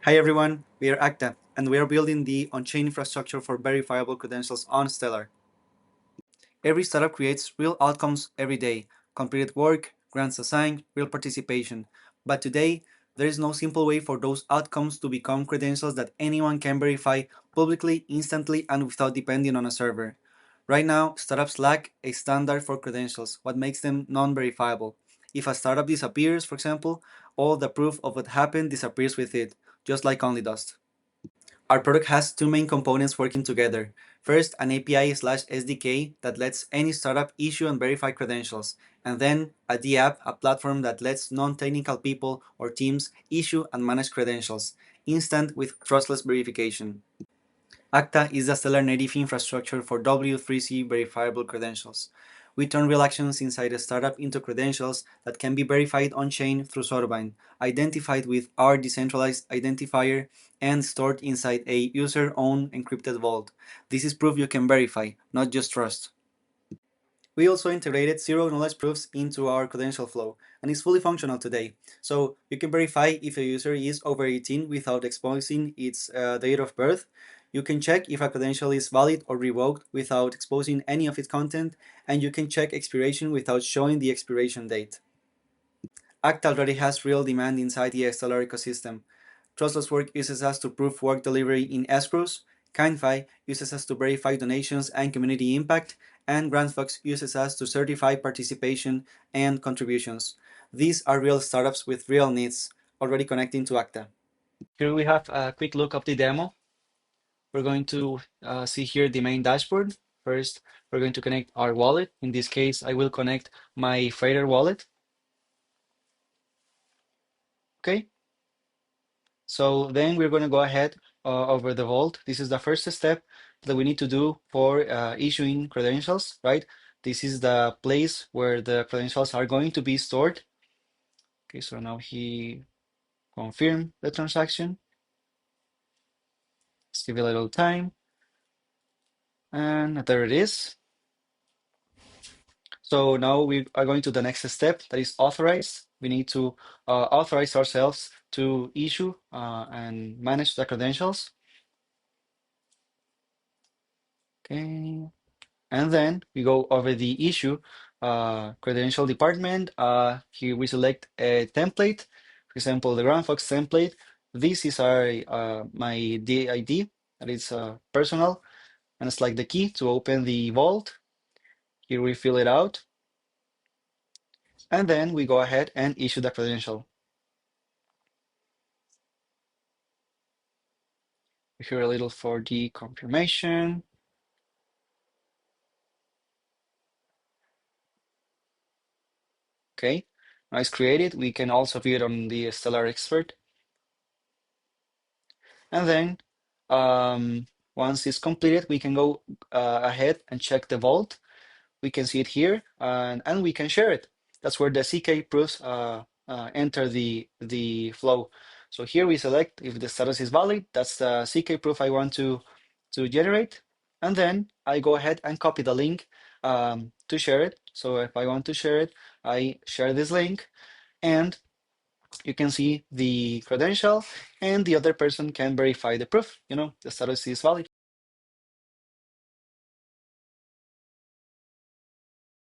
Hi everyone, we are Acta, and we are building the on-chain infrastructure for verifiable credentials on Stellar. Every startup creates real outcomes every day, completed work, grants assigned, real participation. But today, there is no simple way for those outcomes to become credentials that anyone can verify publicly, instantly, and without depending on a server. Right now, startups lack a standard for credentials, what makes them non-verifiable. If a startup disappears, for example, all the proof of what happened disappears with it, just like Only Dust. Our product has two main components working together. First, an API/SDK that lets any startup issue and verify credentials, and then a DApp, a platform that lets non-technical people or teams issue and manage credentials, instant with trustless verification. Acta is the Stellar native infrastructure for W3C verifiable credentials. We turn real actions inside a startup into credentials that can be verified on-chain through Sorbine, identified with our decentralized identifier, and stored inside a user-owned encrypted vault. This is proof you can verify, not just trust. We also integrated zero-knowledge proofs into our credential flow, and it's fully functional today. So you can verify if a user is over 18 without exposing its date of birth. You can check if a credential is valid or revoked without exposing any of its content, and you can check expiration without showing the expiration date. Act already has real demand inside the XLR ecosystem. Trustless Work uses us to prove work delivery in escrows, KindFi uses us to verify donations and community impact, and GrantFox uses us to certify participation and contributions. These are real startups with real needs, already connecting to Acta. Here we have a quick look of the demo. We're going to see here the main dashboard. First, we're going to connect our wallet. In this case, I will connect my Freighter wallet. Okay. So then we're going to go ahead over the vault. This is the first step that we need to do for issuing credentials, right? This is the place where the credentials are going to be stored. Okay, so now he confirmed the transaction. Let's give it a little time. And there it is. So now we are going to the next step, that is authorize. We need to authorize ourselves to issue and manage the credentials. Okay. And then we go over the issue credential department. Here we select a template, for example, the GrandFox template. This is my DID, that is personal, and it's like the key to open the vault. Here we fill it out, and then we go ahead and issue the credential. Here a little for the confirmation. Okay, now it's created. We can also view it on the Stellar Expert. And then once it's completed, we can go ahead and check the vault. We can see it here, and we can share it. That's where the CK proofs enter the flow. So here we select if the status is valid. That's the CK proof I want to generate. And then I go ahead and copy the link to share it. So if I want to share it, I share this link, and you can see the credential, and the other person can verify the proof. The status is valid.